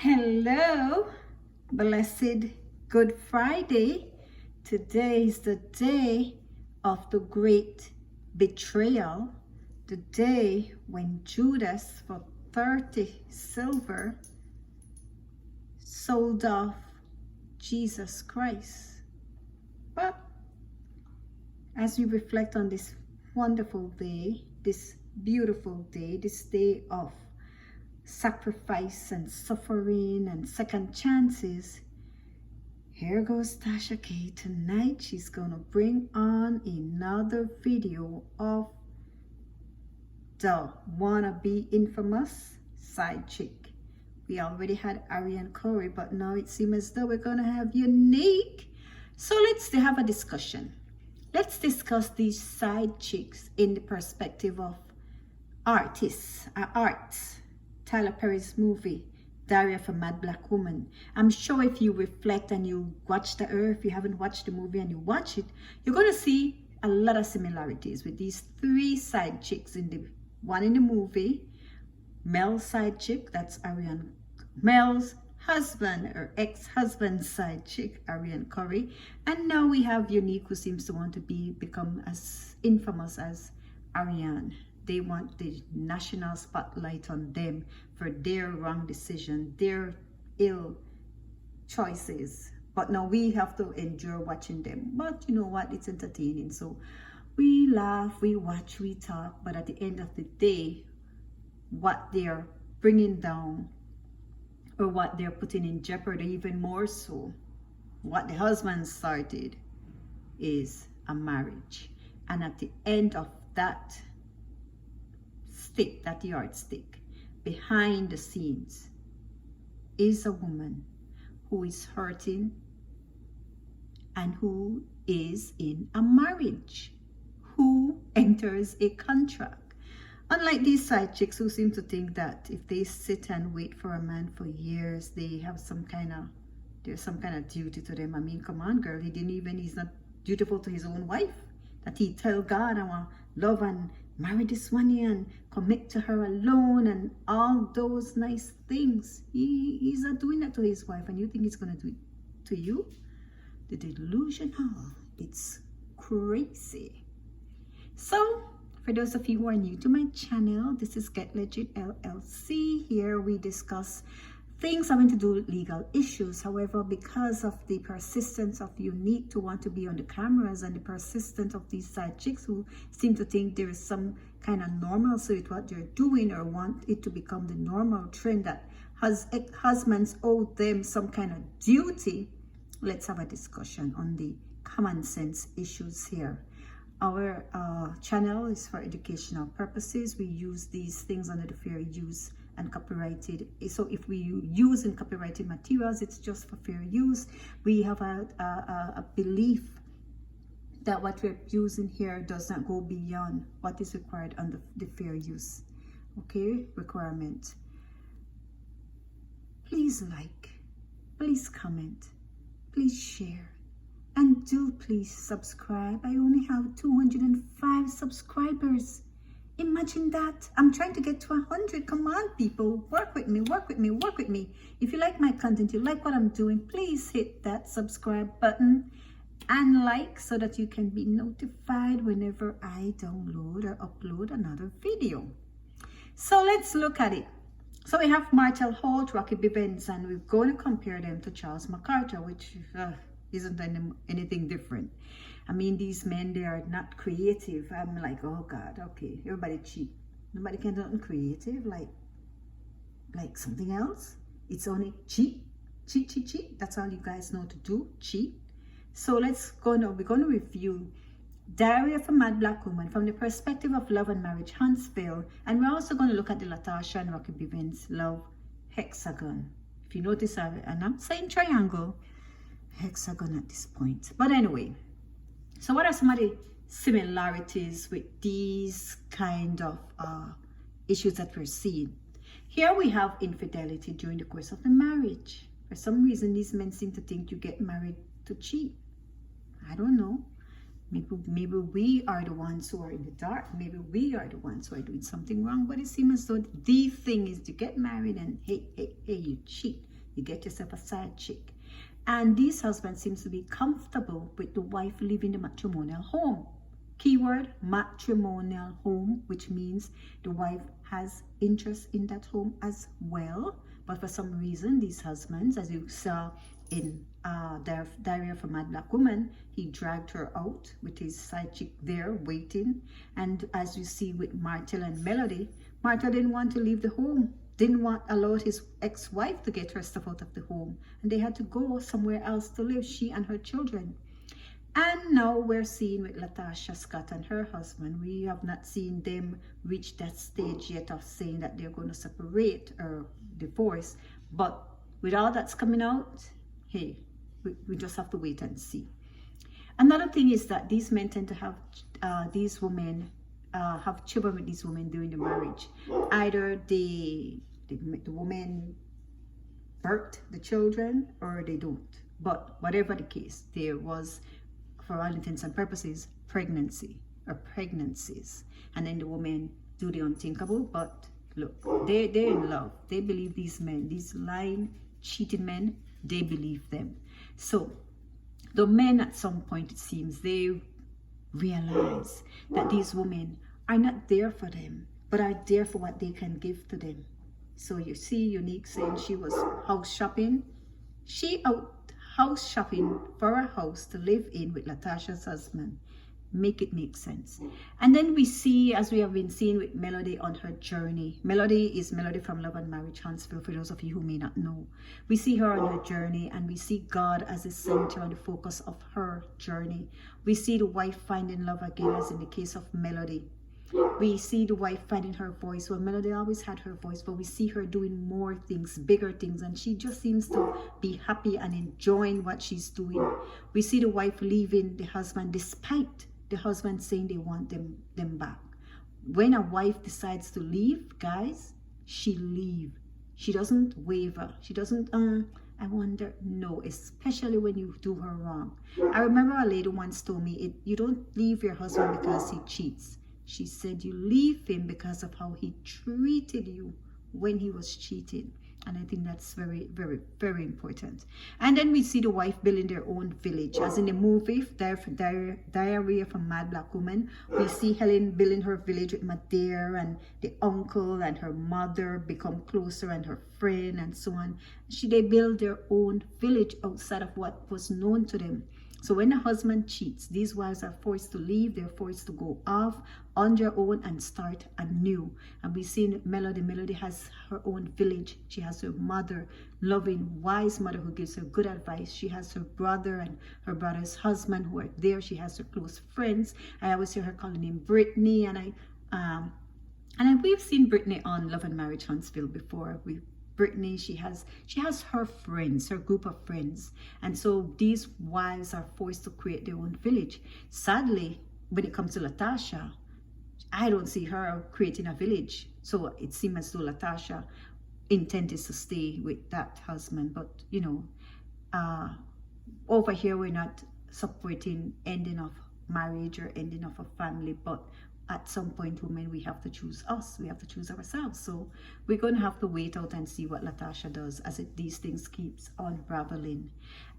Hello, blessed Good Friday. Today is the day of the great betrayal, the day when Judas, for 30 silver, sold off Jesus Christ. But as we reflect on this wonderful day, this beautiful day, this day of sacrifice and suffering and second chances, here goes Tasha K. Tonight she's gonna bring on another video of the wannabe infamous side chick. We already had Ariane Corey, but now it seems as though we're gonna have Unique. So let's have a discussion. Let's discuss these side chicks in the perspective of artists, arts. Tyler Perry's movie, Diary of a Mad Black Woman. I'm sure if you reflect and you watch if you haven't watched the movie and you watch it, you're going to see a lot of similarities with these three side chicks in the one in the movie. Mel's side chick, that's Ariane. Mel's husband or ex-husband's side chick, Ariane Corey. And now we have Unique, who seems to want to become as infamous as Ariane. They want the national spotlight on them for their wrong decision, their ill choices. But now we have to endure watching them. But you know what? It's entertaining. So we laugh, we watch, we talk. But at the end of the day, what they're bringing down or what they're putting in jeopardy, even more so, what the husband started is a marriage. And at the end of that stick, that yardstick, behind the scenes is a woman who is hurting and who is in a marriage, who enters a contract. Unlike these side chicks who seem to think that if they sit and wait for a man for years, they have there's some kind of duty to them. I mean, come on, girl, he's not dutiful to his own wife. That he tell God, I want love and marry this one here and commit to her alone and all those nice things. He's not doing that to his wife, and you think he's going to do it to you? The delusional. It's crazy. So, for those of you who are new to my channel, this is Get Legit LLC. Here we discuss things having to do with legal issues. However, because of the persistence of Unique to want to be on the cameras and the persistence of these side chicks who seem to think there is some kind of normalcy with what they're doing or want it to become the normal trend that husbands owe them some kind of duty, let's have a discussion on the common sense issues here. Our channel is for educational purposes. We use these things under the fair use and copyrighted. So if we use in copyrighted materials, it's just for fair use. We have a belief that what we're using here does not go beyond what is required under the fair use, okay, requirement. Please like, please comment, please share, and do please subscribe. I only have 205 subscribers. Imagine that. I'm trying to get to 100. Come on, people. Work with me, work with me, work with me. If you like my content, you like what I'm doing, please hit that subscribe button and like so that you can be notified whenever I download or upload another video. So let's look at it. So we have Martel Holt, Rocky Bivens, and we're going to compare them to Charles MacArthur, which isn't anything different. I mean, these men, they are not creative. I'm like, oh God, okay, everybody cheat. Nobody can do nothing creative, like something else. It's only cheat. That's all you guys know to do, cheat. So let's go now. We're going to review Diary of a Mad Black Woman from the perspective of Love and Marriage, Huntsville. And we're also going to look at the Latasha and Rocky Bivens Love Hexagon. If you notice, I'm not saying triangle, hexagon at this point. But anyway, so what are some of the similarities with these kind of issues that we're seeing? Here we have infidelity during the course of the marriage. For some reason, these men seem to think you get married to cheat. I don't know. Maybe we are the ones who are in the dark. Maybe we are the ones who are doing something wrong. But it seems as though the thing is to get married and hey, you cheat. You get yourself a side chick. And this husband seems to be comfortable with the wife leaving the matrimonial home. Keyword, matrimonial home, which means the wife has interest in that home as well. But for some reason, these husbands, as you saw in their Diary of a Mad Black Woman, he dragged her out with his side chick there waiting. And as you see with Martel and Melody, Martel didn't want to leave the home, didn't want allow his ex-wife to get her stuff out of the home, and they had to go somewhere else to live, she and her children. And now we're seeing with Latasha Scott and her husband, we have not seen them reach that stage yet of saying that they're going to separate or divorce. But with all that's coming out, hey, we just have to wait and see. Another thing is that these men tend to have these women have children with these women during the marriage. Either the woman birthed the children or they don't. But whatever the case, there was, for all intents and purposes, pregnancy or pregnancies. And then the women do the unthinkable. But look, they're in love. They believe these men, these lying, cheating men, they believe them. So the men at some point, it seems, they realize that these women are not there for them, but are there for what they can give to them. So you see Unique saying she was house shopping. She out house shopping for a house to live in with Latasha's husband. Make it make sense. And then we see, as we have been seeing with Melody on her journey. Melody is Melody from Love and Marriage Huntsville, for those of you who may not know. We see her on her journey, and we see God as the center and the focus of her journey. We see the wife finding love again, as in the case of Melody. We see the wife finding her voice. Well, Melody always had her voice, but we see her doing more things, bigger things, and she just seems to be happy and enjoying what she's doing. We see the wife leaving the husband despite the husband saying they want them back. When a wife decides to leave, guys, she leave. She doesn't waver. She doesn't, I wonder, no, especially when you do her wrong. I remember a lady once told me, you don't leave your husband because he cheats. She said you leave him because of how he treated you when he was cheating. And I think that's very, very, very important. And then we see the wife building their own village. As in the movie, Diary of a Mad Black Woman, we see Helen building her village with Madeira, and the uncle and her mother become closer, and her friend and so on. They build their own village outside of what was known to them. So when the husband cheats, these wives are forced to leave. They're forced to go off on their own and start anew. And we see Melody. Melody has her own village. She has her mother, loving, wise mother who gives her good advice. She has her brother and her brother's husband who are there. She has her close friends. I always hear her calling him Brittany. And we've seen Brittany on Love and Marriage Huntsville before. Brittany, she has her friends, her group of friends. And so these wives are forced to create their own village. Sadly, when it comes to Latasha, I don't see her creating a village. So it seems as though Latasha intended to stay with that husband. But, you know, over here, we're not supporting ending of marriage or ending of a family, but at some point, women, we have to choose us. We have to choose ourselves. So we're going to have to wait out and see what Latasha does as these things keeps unraveling.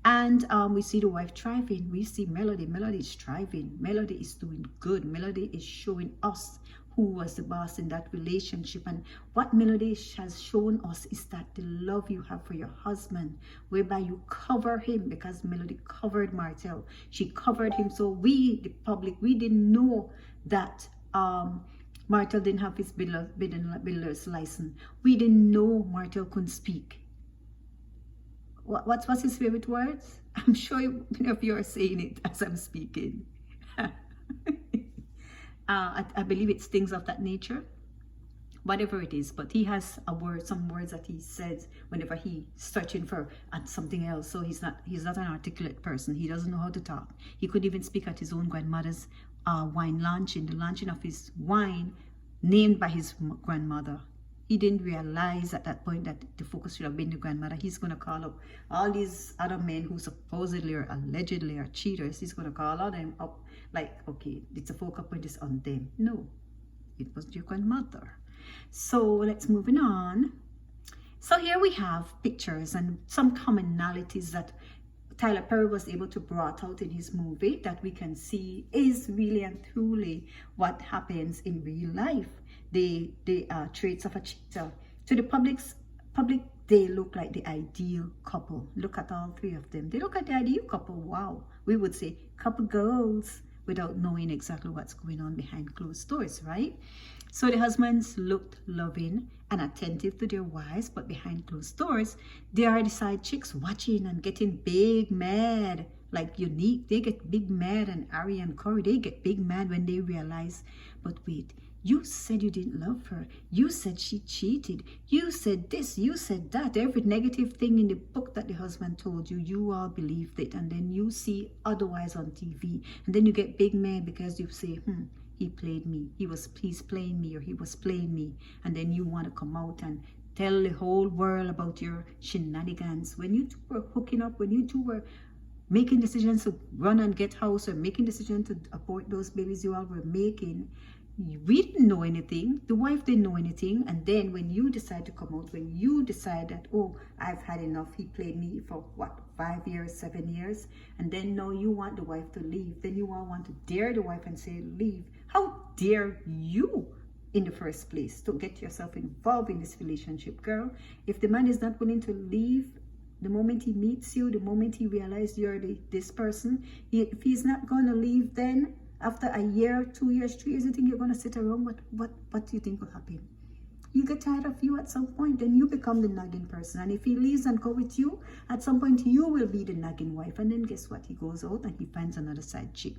And we see the wife thriving. We see Melody. Melody is thriving. Melody is doing good. Melody is showing us who was the boss in that relationship. And what Melody has shown us is that the love you have for your husband, whereby you cover him, because Melody covered Martel. She covered him. So we, the public, we didn't know that Martel didn't have his builder's license. We didn't know Martel couldn't speak. What's his favorite words? I'm sure many of you are saying it as I'm speaking. I believe it's things of that nature. Whatever it is, but he has some words that he says whenever he's searching for something else. So he's not an articulate person. He doesn't know how to talk. He couldn't even speak at his own grandmother's wine launching, the launching of his wine named by his grandmother. He didn't realize at that point that the focus should have been the grandmother. He's going to call up all these other men who supposedly or allegedly are cheaters. He's going to call all them up like, okay, it's a focal point is on them. No, it was your grandmother. So let's moving on. So here we have pictures and some commonalities that Tyler Perry was able to brought out in his movie that we can see is really and truly what happens in real life. The traits of a cheater. To the public, they look like the ideal couple. Look at all three of them. They look like the ideal couple. Wow. We would say couple goals without knowing exactly what's going on behind closed doors, right? So the husbands looked loving and attentive to their wives, but behind closed doors, they are the side chicks watching and getting big mad. Like Unique, they get big mad, and Ari and Corey, they get big mad when they realize, but wait, you said you didn't love her. You said she cheated. You said this, you said that. Every negative thing in the book that the husband told you, you all believed it. And then you see otherwise on TV. And then you get big mad because you say, he played me. He's playing me, or he was playing me. And then you want to come out and tell the whole world about your shenanigans. When you two were hooking up, when you two were making decisions to run and get house, or making decisions to abort those babies you all were making, we didn't know anything. The wife didn't know anything. And then when you decide to come out, when you decide that, oh, I've had enough, he played me for what, 5 years, 7 years, and then now you want the wife to leave, then you all want to dare the wife and say, leave. How dare you in the first place to get yourself involved in this relationship, girl? If the man is not willing to leave the moment he meets you, the moment he realizes you're this person, if he's not going to leave, then after a year, 2 years, 3 years, you think you're going to sit around? What do you think will happen? You get tired of you at some point, then you become the nagging person. And if he leaves and go with you, at some point you will be the nagging wife. And then guess what? He goes out and he finds another side chick.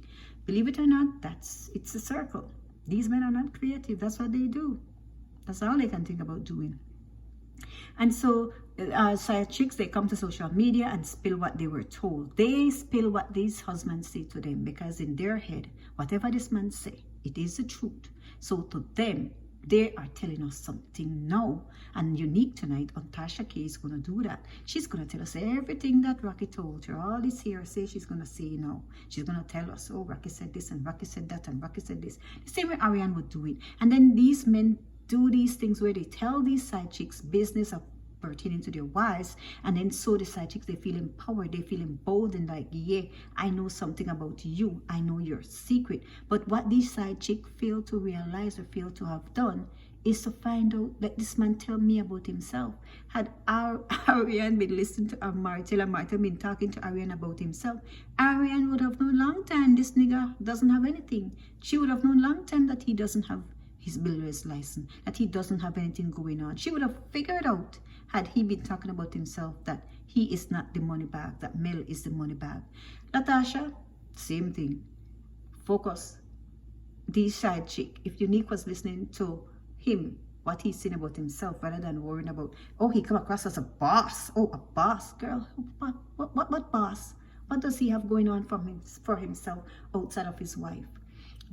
Believe it or not, it's a circle. These men are not creative. That's what they do. That's all they can think about doing. And so side chicks, they come to social media and spill what they were told. They spill what these husbands say to them, because in their head, whatever this man say, it is the truth. So to them, they are telling us something now. And Unique tonight on Tasha K is going to do that. She's going to tell us everything that Rocky told her. All this hearsay she's going to say now. She's going to tell us, oh, Rocky said this and Rocky said that and Rocky said this. The same way Ariane would do it. And then these men do these things where they tell these side chicks business of pertaining to their wives, and then so the side chicks, they feel empowered, they feel emboldened, like, yeah, I know something about you, I know your secret. But what these side chicks fail to realize or fail to have done is to find out, let this man tell me about himself. Had Ariane been listening to Martel, and Martel been talking to Ariane about himself, Ariane would have known long time this nigga doesn't have anything. She would have known long time that he doesn't have his builder's license, that he doesn't have anything going on. She would have figured out, had he been talking about himself, that he is not the money bag, that Mel is the money bag. Natasha, same thing. Focus. This side chick, if Unique was listening to him, what he's saying about himself, rather than worrying about, oh, he come across as a boss. Oh, a boss, girl. What boss? What does he have going on for himself outside of his wife?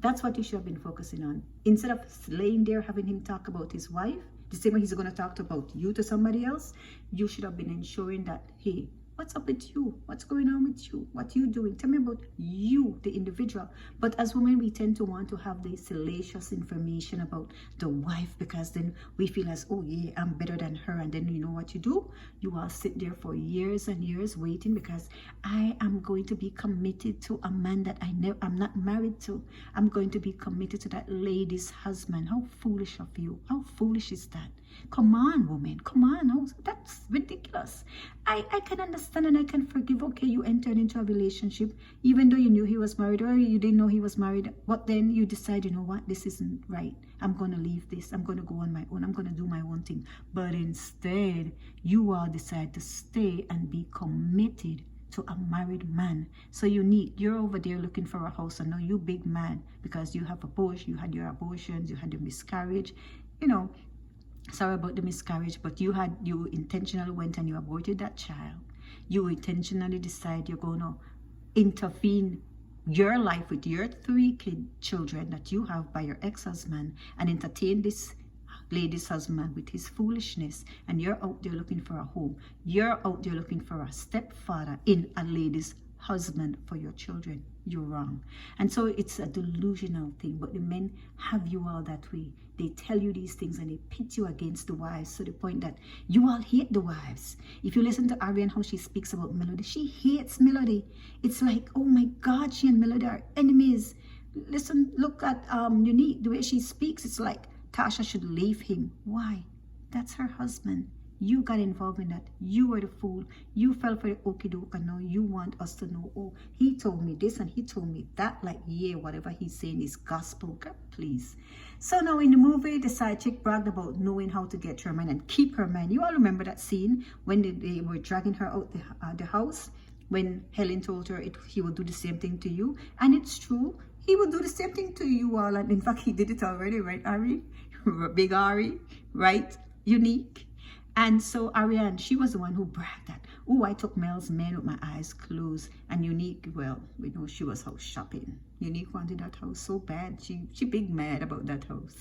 That's what you should have been focusing on. Instead of laying there having him talk about his wife, the same way he's going to talk about you to somebody else, you should have been ensuring that, hey, what's up with you? What's going on with you? What are you doing? Tell me about you, the individual. But as women, we tend to want to have the salacious information about the wife, because then we feel as, oh yeah, I'm better than her. And then you know what you do? You all sit there for years and years waiting, because I am going to be committed to a man that I'm not married to. I'm going to be committed to that lady's husband. How foolish of you. How foolish is that? Come on, woman. Come on. That's ridiculous. I can understand and I can forgive. Okay, you entered into a relationship, even though you knew he was married, or you didn't know he was married. But then you decide, you know what? This isn't right. I'm going to leave this. I'm going to go on my own. I'm going to do my own thing. But instead, you all decide to stay and be committed to a married man. So you're over there looking for a house, and now you big man because you have abortion, you had your abortions, you had your miscarriage, sorry about the miscarriage, but you intentionally went and you aborted that child. You intentionally decide you're going to intervene your life with your 3 children that you have by your ex-husband and entertain this lady's husband with his foolishness, and you're out there looking for a home. You're out there looking for a stepfather in a lady's husband for your children. you're wrong. And so it's a delusional thing, but the men have you all that way. They tell you these things and they pit you against the wives to the point that you all hate the wives. If you listen to Ariane, how she speaks about Melody, she hates Melody. It's like, oh my God, she and Melody are enemies. Listen, look at Unique, the way she speaks. It's like Tasha should leave him. Why? That's her husband. You got involved in that. You were the fool. You fell for the okie doke, and now you want us to know, oh, he told me this and he told me that. Like, yeah, whatever he's saying is gospel. God, please. So now in the movie, the side chick bragged about knowing how to get her man and keep her man. You all remember that scene when they were dragging her out the house, when Helen told her he would do the same thing to you. And it's true. He would do the same thing to you all. And in fact, he did it already, right, Ari? Big Ari, right? Unique. And so Ariane, she was the one who bragged that, oh, I took Mel's men with my eyes closed. And Unique, well, we know she was house shopping. Unique wanted that house so bad. She big mad about that house.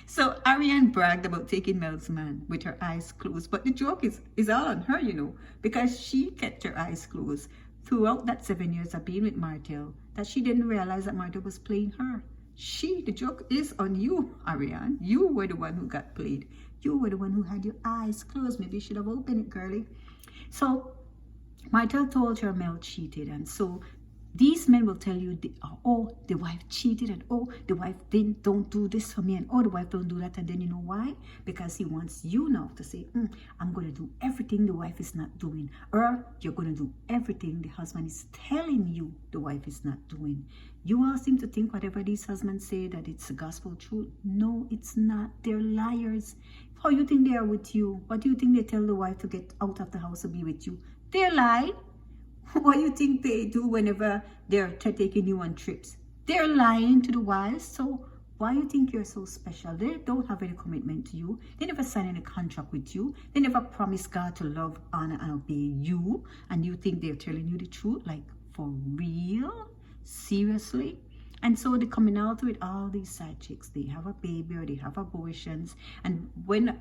So Ariane bragged about taking Mel's man with her eyes closed. But the joke is all on her, you know, because she kept her eyes closed throughout that 7 years of being with Martel, that she didn't realize that Martel was playing her. The joke is on you, Ariane. You were the one who got played. You were the one who had your eyes closed. Maybe you should have opened it, girlie. So Martel told her Mel cheated. And so these men will tell you, oh, the wife cheated, and oh, the wife don't do this for me, and oh, the wife don't do that. And then you know why? Because he wants you now to say, I'm going to do everything the wife is not doing. Or you're going to do everything the husband is telling you the wife is not doing. You all seem to think whatever these husbands say that it's the gospel truth. No, it's not. They're liars. How you think they are with you? What do you think they tell the wife to get out of the house to be with you? They're lying. What do you think they do whenever they're taking you on trips? They're lying to the wives. So why do you think you're so special? They don't have any commitment to you. They never sign any contract with you. They never promised God to love, honor, and obey you. And you think they're telling you the truth? Like, for real? Seriously? And so they're coming out with all these side chicks. They have a baby or they have abortions. And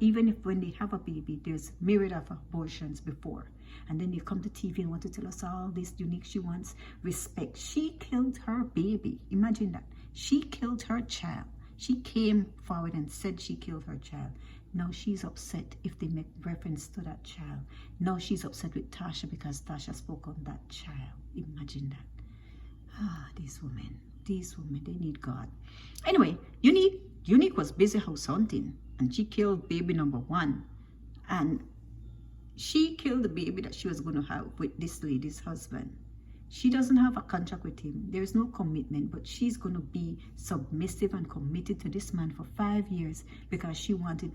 even when they have a baby, there's myriad of abortions before. And then you come to TV and want to tell us all this. Unique, she wants respect. She killed her baby. Imagine that. She killed her child. She came forward and said she killed her child. Now she's upset if they make reference to that child. Now she's upset with Tasha because Tasha spoke on that child. Imagine that. These women, they need God. Anyway, Unique was busy house hunting, and she killed baby number 1. And she killed the baby that she was going to have with this lady's husband. She doesn't have a contract with him. There is no commitment, but she's going to be submissive and committed to this man for 5 years because she wanted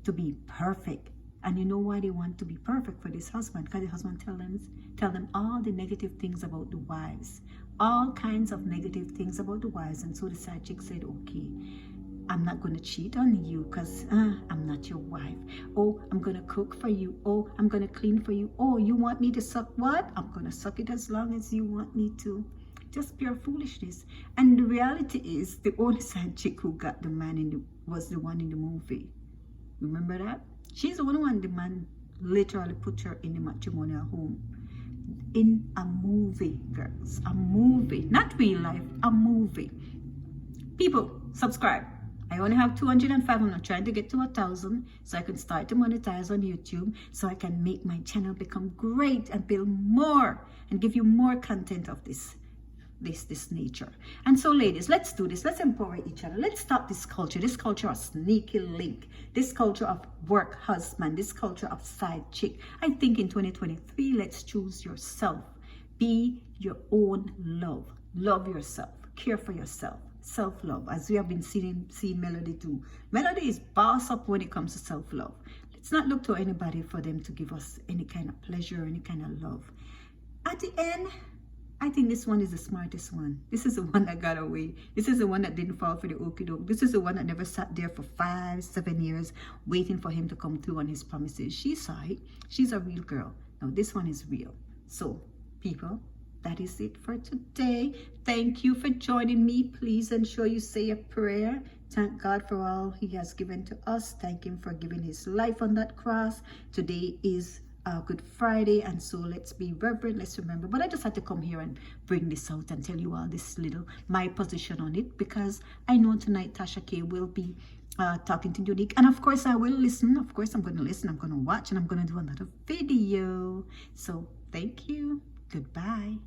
to be perfect. And you know why they want to be perfect for this husband? Because the husband tell them all the negative things about the wives. All kinds of negative things about the wives. And so the side chick said, okay, I'm not going to cheat on you because I'm not your wife. Oh, I'm going to cook for you. Oh, I'm going to clean for you. Oh, you want me to suck what? I'm going to suck it as long as you want me to. Just pure foolishness. And the reality is the only side chick who got the man was the one in the movie. Remember that? She's the only one the man literally put her in the matrimonial home. In a movie, girls. A movie. Not real life. A movie. People, subscribe. I only have 205. I'm not trying to get to 1,000 so I can start to monetize on YouTube, so I can make my channel become great and build more and give you more content of this nature. And so ladies, let's do this. Let's empower each other. Let's stop this culture of sneaky link, this culture of work husband, this culture of side chick. I think in 2023, let's choose yourself. Be your own love. Love yourself. Care for yourself. Self-love, as we have been seeing Melody do. Melody is boss up when it comes to self-love. Let's not look to anybody for them to give us any kind of pleasure, any kind of love. At the end, I think this one is the smartest one. This is the one that got away. This is the one that didn't fall for the okie doke. This is the one that never sat there for 5-7 years waiting for him to come through on his promises. She saw it. She's a real girl. Now this one is real. So people, that is it for today. Thank you for joining me. Please ensure you say a prayer. Thank God for all he has given to us. Thank him for giving his life on that cross. Today is Good Friday, and so let's be reverent, let's remember. But I just had to come here and bring this out and tell you all this little my position on it, because I know tonight Tasha K will be talking to Unique, and of course I will listen. Of course I'm going to listen, I'm going to watch, and I'm going to do another video. So thank you, goodbye.